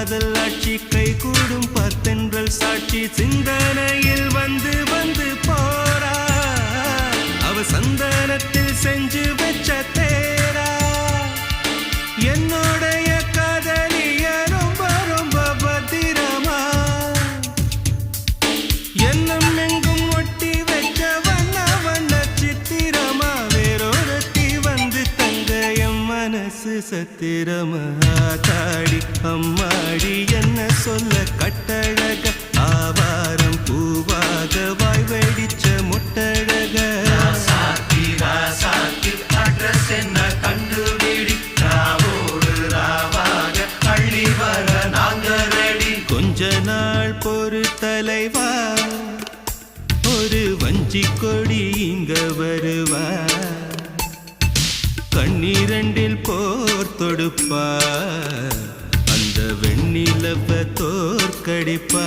காதல் ஆட்சி கை கூடும் பத்தென்றல் சாட்சி சிந்தனையில் வந்து வந்து போறா அவ சந்தனத்தில் செஞ்சு வச்ச தேரா என்னோடைய காதலிய ரொம்ப ரொம்ப பத்திரமா என்னும் எங்கும் ஒட்டி வச்ச வண்ண வண்ண சித்திரமா வேறொருத்தி வந்து தங்க என் மனசு சத்திரமா தாடி அம்மாடி என்ன சொல்ல கட்டழக ஆவாரம் பூவாக வாய் வெடிச்ச முட்டழக அட்ரஸ் என்ன கண்டுபிடி ராவோடு ராவாக அள்ளி வர நாங்க ரெடி கொஞ்ச நாள் பொறு தலைவா ஒரு வஞ்சி கொடி இங்க வருவா கண்ணீரண்டில் போர் தொடுப்பா அந்த வெண்ணிலவ தோற்கடிப்பா